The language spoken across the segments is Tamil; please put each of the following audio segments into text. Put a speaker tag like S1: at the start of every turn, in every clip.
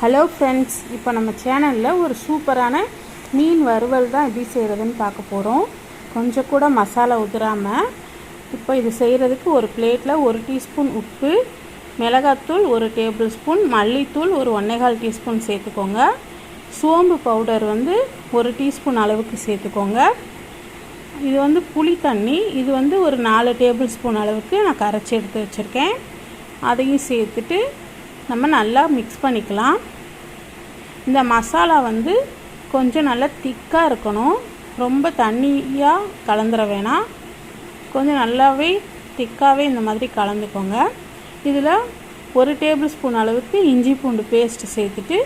S1: ஹலோ ஃப்ரெண்ட்ஸ், இப்போ நம்ம சேனலில் ஒரு சூப்பரான மீன் வறுவல் தான் எப்படி செய்கிறதுன்னு பார்க்க போகிறோம். கொஞ்சம் கூட மசாலா உதிராமல். இப்போ இது செய்கிறதுக்கு ஒரு பிளேட்டில் 1 டீஸ்பூன் உப்பு, மிளகாத்தூள் 1 டேபிள் ஸ்பூன், மல்லித்தூள் ஒரு 1.25 டீஸ்பூன் சேர்த்துக்கோங்க. சோம்பு பவுடர் 1 டீஸ்பூன் அளவுக்கு சேர்த்துக்கோங்க. இது புளி தண்ணி, இது ஒரு 4 டேபிள் ஸ்பூன் அளவுக்கு நான் கரைச்சி எடுத்து வச்சுருக்கேன். அதையும் சேர்த்துட்டு நம்ம நல்லா மிக்ஸ் பண்ணிக்கலாம். இந்த மசாலா கொஞ்சம் நல்லா திக்காக இருக்கணும். ரொம்ப தண்ணியாக கலந்துட வேணாம். கொஞ்சம் நல்லாவே திக்காகவே இந்த மாதிரி கலந்துக்கோங்க. இதில் 1 டேபிள் ஸ்பூன் அளவுக்கு இஞ்சி பூண்டு பேஸ்ட்டு சேர்த்துட்டு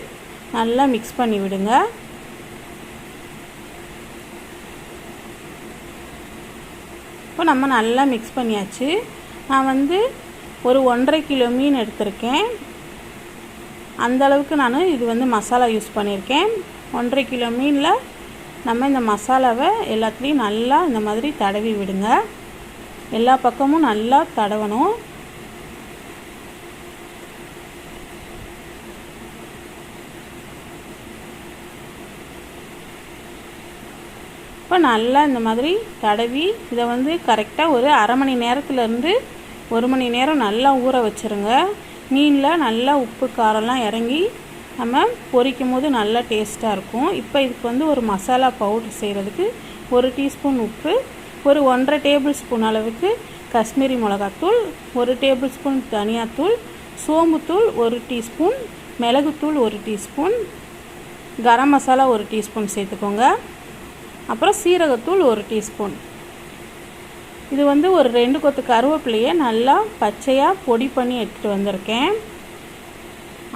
S1: நல்லா மிக்ஸ் பண்ணி விடுங்க. இப்போ நம்ம நல்லா மிக்ஸ் பண்ணியாச்சு. நான் ஒரு 1.5 கிலோ மீன் எடுத்திருக்கேன். அந்த அளவுக்கு நான் இது மசாலா யூஸ் பண்ணியிருக்கேன். 1.5 கிலோ மீனில் நம்ம இந்த மசாலாவை எல்லாத்துலேயும் நல்லா இந்த மாதிரி தடவி விடுங்க. எல்லா பக்கமும் நல்லா தடவணும். இப்போ நல்லா இந்த மாதிரி தடவி இதை கரெக்டாக ஒரு அரை மணி நேரத்துலேருந்து 1 மணி நேரம் நல்லா ஊற வச்சுருங்க. மீனில் நல்லா உப்பு காரம்லாம் இறங்கி நம்ம பொரிக்கும் போது நல்லா டேஸ்ட்டாக இருக்கும். இப்போ இதுக்கு ஒரு மசாலா பவுடர் செய்கிறதுக்கு 1 டீஸ்பூன் உப்பு, ஒரு 1.5 டேபிள் ஸ்பூன் அளவுக்கு காஷ்மீரி மிளகாத்தூள், 1 டேபிள் ஸ்பூன் தனியாத்தூள், சோம்புத்தூள் 1 டீஸ்பூன், மிளகுத்தூள் 1 டீஸ்பூன், கரம் மசாலா 1 டீஸ்பூன் சேர்த்துக்கோங்க. அப்புறம் சீரகத்தூள் 1 டீஸ்பூன். இது ஒரு 2 கொத்து கருவேப்பிலையை நல்லா பச்சையாக பொடி பண்ணி எடுத்துகிட்டு வந்திருக்கேன்.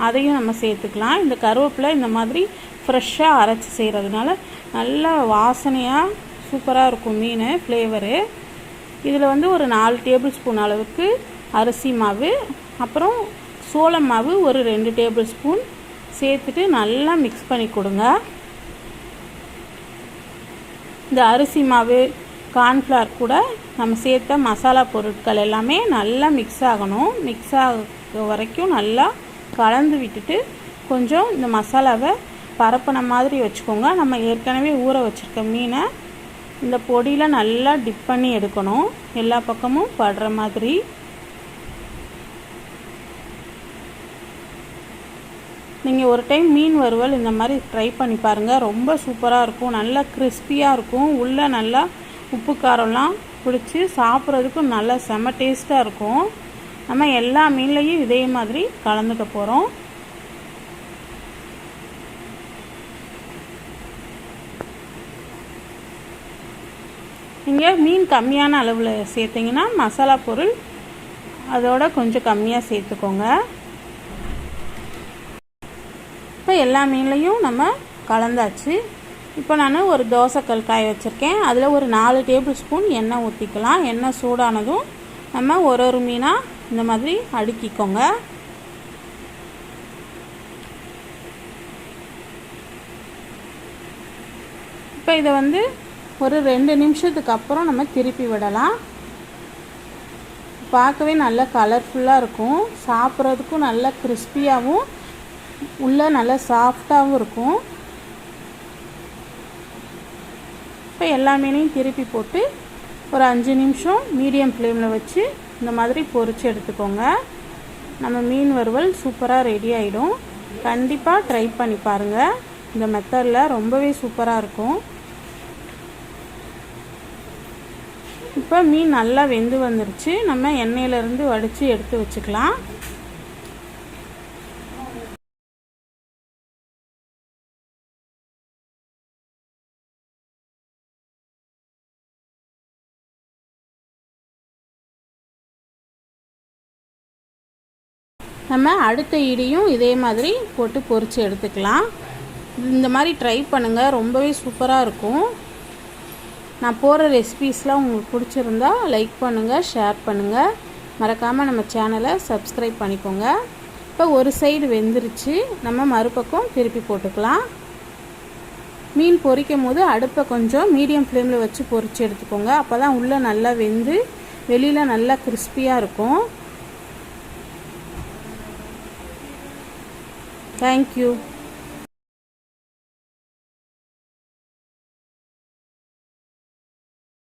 S1: அதையும் நம்ம சேர்த்துக்கலாம். இந்த கருவேப்பிலை இந்த மாதிரி ஃப்ரெஷ்ஷாக அரைச்சி செய்கிறதுனால நல்லா வாசனையாக சூப்பராக இருக்கும் மீன் ஃப்ளேவரு. இதில் ஒரு 4 டேபிள் ஸ்பூன் அளவுக்கு அரிசி மாவு, அப்புறம் சோளம் மாவு ஒரு 2 டேபிள் ஸ்பூன் சேர்த்துட்டு நல்லா மிக்ஸ் பண்ணி கொடுங்க. இந்த அரிசி மாவு, கார்ன்ஃப்ளவர் கூட நம்ம சேர்த்த மசாலா பொருட்கள் எல்லாமே நல்லா மிக்ஸ் ஆகணும். மிக்ஸ் ஆக வரைக்கும் நல்லா கலந்து விட்டுட்டு கொஞ்சம் இந்த மசாலாவை பரப்பின மாதிரி வச்சுக்கோங்க. நம்ம ஏற்கனவே ஊற வச்சுருக்க மீனை இந்த பொடியில் நல்லா டிப் பண்ணி எடுக்கணும், எல்லா பக்கமும் படுற மாதிரி. நீங்கள் ஒரு டைம் மீன் வறுவல் இந்த மாதிரி ட்ரை பண்ணி பாருங்கள். ரொம்ப சூப்பராக இருக்கும். நல்லா கிறிஸ்பியாக இருக்கும். உள்ளே நல்லா உப்பு காரம்லாம் பிடிச்சி சாப்பிட்றதுக்கும் நல்லா செம்ம டேஸ்ட்டாக இருக்கும். நம்ம எல்லா மீன்லையும் இதே மாதிரி கலந்துக்க போகிறோம். நீங்கள் மீன் கம்மியான அளவில் சேர்த்திங்கன்னா மசாலா பொருள் அதோட கொஞ்சம் கம்மியாக சேர்த்துக்கோங்க. இப்போ எல்லா மீன்லையும் நம்ம கலந்தாச்சு. இப்போ நான் ஒரு தோசைக்கல் காய வச்சுருக்கேன். அதில் ஒரு 4 டேபிள் ஸ்பூன் எண்ணெய் ஊற்றிக்கலாம். எண்ணெய் சூடானதும் நம்ம ஒரு மீனாக இந்த மாதிரி அடுக்கிக்கோங்க. இப்போ இதை ஒரு 2 நிமிஷத்துக்கு அப்புறம் நம்ம திருப்பி விடலாம். பார்க்கவே நல்லா கலர்ஃபுல்லாக இருக்கும். சாப்பிட்றதுக்கும் நல்லா கிறிஸ்பியாகவும் உள்ளே நல்லா சாஃப்டாகவும் இருக்கும். இப்போ எல்லா மீனையும் திருப்பி போட்டு ஒரு 5 நிமிஷம் மீடியம் ஃப்ளேமில் வச்சு இந்த மாதிரி பொரித்து எடுத்துக்கோங்க. நம்ம மீன் வறுவல் சூப்பராக ரெடி ஆகிடும். கண்டிப்பாக ட்ரை பண்ணி பாருங்கள். இந்த மெத்தடில் ரொம்பவே சூப்பராக இருக்கும். இப்போ மீன் நல்லா வெந்து வந்துருச்சு. நம்ம எண்ணெயிலேருந்து வடித்து எடுத்து வச்சுக்கலாம். நம்ம அடுத்த ஈடையும் இதே மாதிரி போட்டு பொரித்து எடுத்துக்கலாம். இந்த மாதிரி ட்ரை பண்ணுங்கள். ரொம்பவே சூப்பராக இருக்கும். நான் போகிற ரெசிபீஸ்லாம் உங்களுக்கு பிடிச்சிருந்தா லைக் பண்ணுங்கள், ஷேர் பண்ணுங்கள். மறக்காமல் நம்ம சேனலை சப்ஸ்கிரைப் பண்ணிக்கோங்க. இப்போ ஒரு சைடு வெந்துருச்சு. நம்ம மறுபக்கம் திருப்பி போட்டுக்கலாம். மீன் பொரிக்கும் போது அடுப்பை கொஞ்சம் மீடியம் ஃப்ளேமில் வச்சு பொரித்து எடுத்துக்கோங்க. அப்போ தான் உள்ளே நல்லா வெந்து வெளியில் நல்லா கிறிஸ்பியாக இருக்கும். தேங்க்யூ.